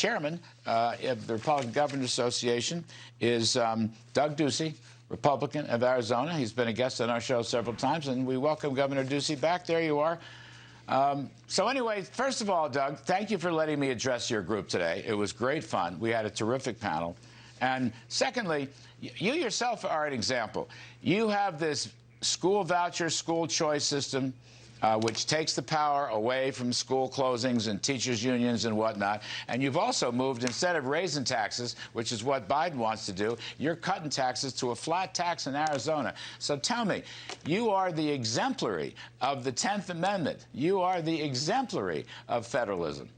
chairman of the Republican Governors Association is Doug Ducey, Republican of Arizona. He's been a guest on our show several times, and we welcome Governor Ducey back. There you are. So anyway, first of all, Doug, thank you for letting me address your group today. It was great fun. We had a terrific panel. And secondly, you yourself are an example. You have this school voucher, school choice system, which takes the power away from school closings and teachers' unions and whatnot. And you've also moved, instead of raising taxes, which is what Biden wants to do, you're cutting taxes to a flat tax in Arizona. So tell me, you are the exemplary of the 10th Amendment. You are the exemplary of federalism.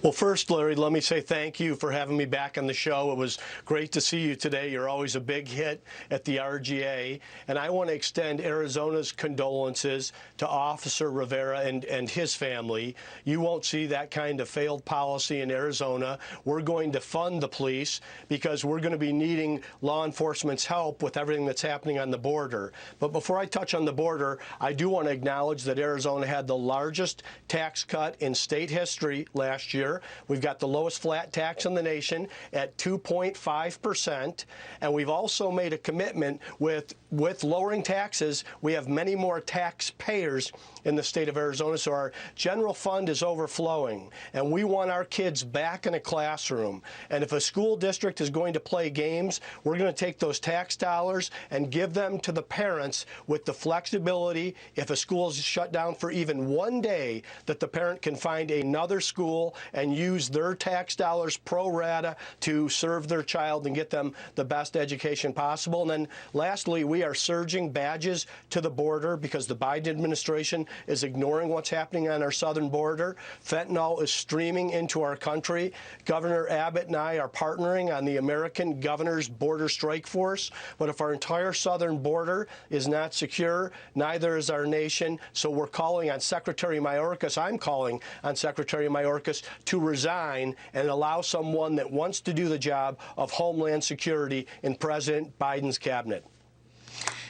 Well, first, Larry, let me say thank you for having me back on the show. It was great to see you today. You're always a big hit at the RGA. And I want to extend Arizona's condolences to Officer Rivera and his family. You won't see that kind of failed policy in Arizona. We're going to fund the police because we're going to be needing law enforcement's help with everything that's happening on the border. But before I touch on the border, I do want to acknowledge that Arizona had the largest tax cut in state history last year. We've got the lowest flat tax in the nation at 2.5%, and we've also made a commitment with lowering taxes. We have many more taxpayers in the state of Arizona, so our general fund is overflowing, and we want our kids back in a classroom. And if a school district is going to play games, we're going to take those tax dollars and give them to the parents with the flexibility, if a school is shut down for even one day, that the parent can find another school and use their tax dollars pro rata to serve their child and get them the best education possible. And then lastly, we are surging badges to the border because the Biden administration is ignoring what's happening on our southern border. Fentanyl is streaming into our country. Governor Abbott and I are partnering on the American Governor's Border Strike Force. But if our entire southern border is not secure, neither is our nation. So we're calling on Secretary Mayorkas, I'm calling on Secretary Mayorkas to resign and allow someone that wants to do the job of Homeland Security in President Biden's cabinet.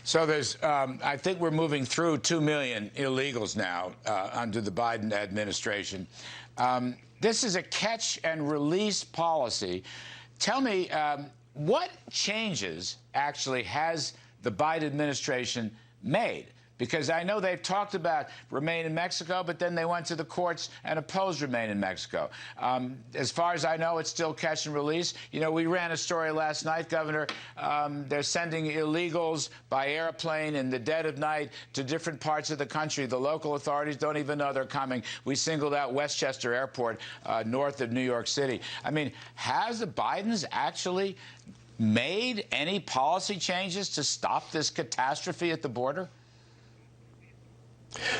So there's, I think we're moving through 2 million illegals now under the Biden administration. This is a catch and release policy. Tell me, what changes actually has the Biden administration made? Because I know they've talked about remain in Mexico, but then they went to the courts and opposed remain in Mexico. As far as I know, it's still catch and release. You know, we ran a story last night, Governor. They're sending illegals by airplane in the dead of night to different parts of the country. The local authorities don't even know they're coming. We singled out Westchester Airport, north of New York City. I mean, has the Bidens actually made any policy changes to stop this catastrophe at the border?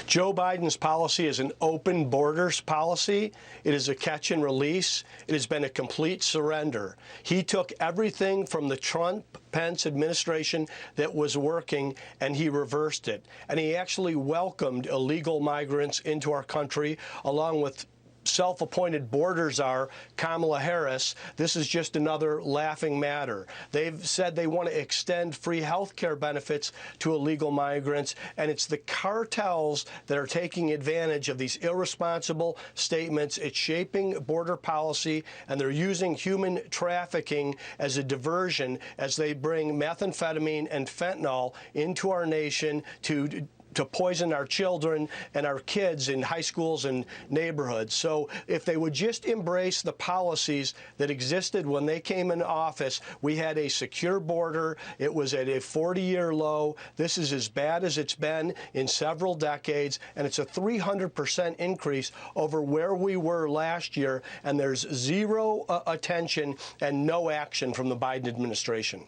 Joe Biden's policy is an open borders policy. It is a catch and release. It has been a complete surrender. He took everything from the Trump-Pence administration that was working, and he reversed it. And he actually welcomed illegal migrants into our country, along with self-appointed border czar Kamala Harris. This is just another laughing matter. They've said they want to extend free health care benefits to illegal migrants, and it's the cartels that are taking advantage of these irresponsible statements. It's shaping border policy, and they're using human trafficking as a diversion as they bring methamphetamine and fentanyl into our nation to poison our children and our kids in high schools and neighborhoods. So if they would just embrace the policies that existed when they came into office, we had a secure border. It was at a 40-year low. This is as bad as it's been in several decades, and it's a 300% increase over where we were last year, and there's zero attention and no action from the Biden administration.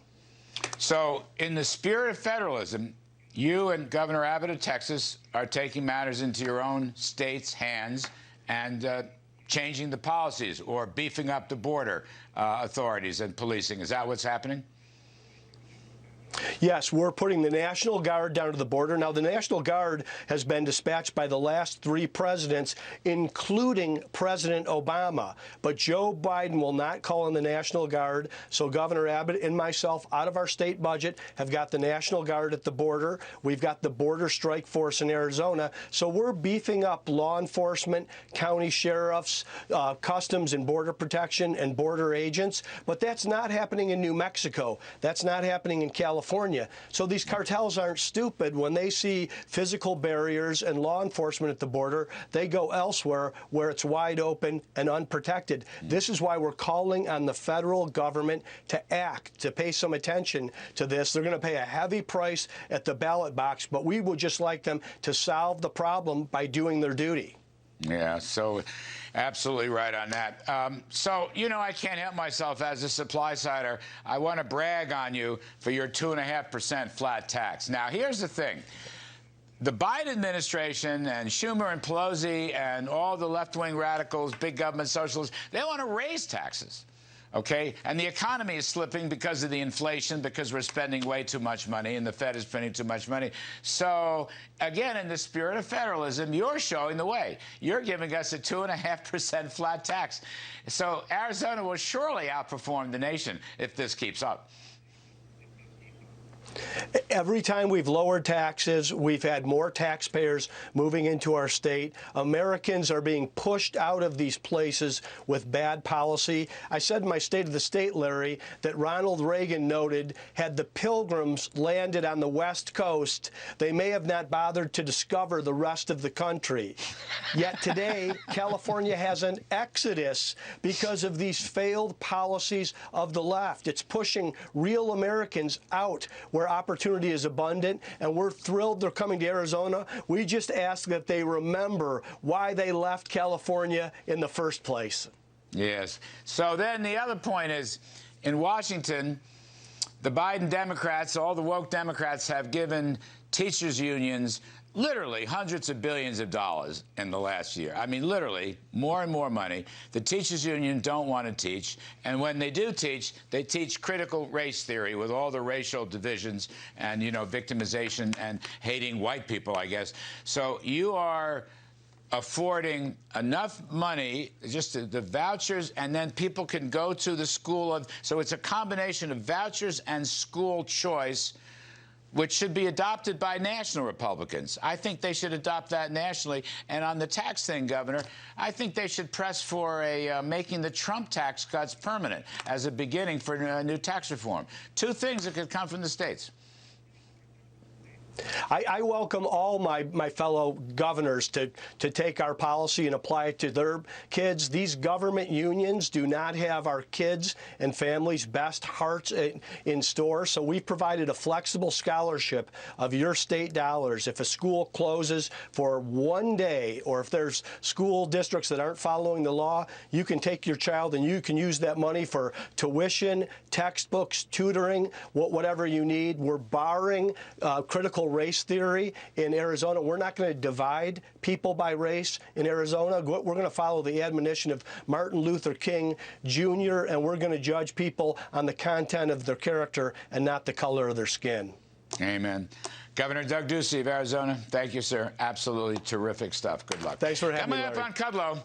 So in the spirit of federalism, you and Governor Abbott of Texas are taking matters into your own state's hands and changing the policies or beefing up the border authorities and policing. Is that what's happening? Yes, we're putting the National Guard down to the border. Now, the National Guard has been dispatched by the last 3 presidents, including President Obama. But Joe Biden will not call in the National Guard. So Governor Abbott and myself, out of our state budget, have got the National Guard at the border. We've got the Border Strike Force in Arizona. So we're beefing up law enforcement, county sheriffs, Customs and Border Protection, and border agents. But that's not happening in New Mexico. That's not happening in California. So these cartels aren't stupid. When they see physical barriers and law enforcement at the border, they go elsewhere where it's wide open and unprotected. This is why we're calling on the federal government to act, to pay some attention to this. They're going to pay a heavy price at the ballot box, but we would just like them to solve the problem by doing their duty. Yeah, so absolutely right on that. So, you know, I can't help myself as a supply sider. I want to brag on you for your 2.5% flat tax. Now, here's the thing. The Biden administration and Schumer and Pelosi and all the left-wing radicals, big government socialists, they want to raise taxes. Okay, and the economy is slipping because of the inflation, because we're spending way too much money and the Fed is printing too much money. So, again, in the spirit of federalism, you're showing the way. You're giving us a 2.5% flat tax. So Arizona will surely outperform the nation if this keeps up. Every time we've lowered taxes, we've had more taxpayers moving into our state. Americans are being pushed out of these places with bad policy. I said in my State of the State, Larry, that Ronald Reagan noted, had the Pilgrims landed on the West Coast, they may have not bothered to discover the rest of the country. Yet today, California has an exodus because of these failed policies of the left. It's pushing real Americans out where opportunity is abundant, and we're thrilled they're coming to Arizona. We just ask that they remember why they left California in the first place. Yes. So then the other point is, in Washington, the Biden Democrats, all the woke Democrats, have given teachers' unions literally hundreds of billions of dollars in the last year. I mean, literally, more and more money. The teachers' union don't want to teach. And when they do teach, they teach critical race theory with all the racial divisions and, you know, victimization and hating white people, I guess. So you are affording enough money, just the vouchers, and then people can go to the school of, so it's a combination of vouchers and school choice, which should be adopted by national Republicans. I think they should adopt that nationally. And on the tax thing, Governor, I think they should press for making the Trump tax cuts permanent as a beginning for new tax reform. 2 things that could come from the states. I welcome all my fellow governors to take our policy and apply it to their kids. These government unions do not have our kids' and families' best hearts in store, so we've provided a flexible scholarship of your state dollars. If a school closes for 1 day, or if there's school districts that aren't following the law, you can take your child and you can use that money for tuition, textbooks, tutoring, whatever you need. We're barring critical race theory in Arizona. We're not going to divide people by race in Arizona. We're going to follow the admonition of Martin Luther King Jr., and we're going to judge people on the content of their character and not the color of their skin. Amen. Governor Doug Ducey of Arizona, thank you, sir. Absolutely terrific stuff. Good luck. Thanks for having me, Coming up Larry. on Kudlow.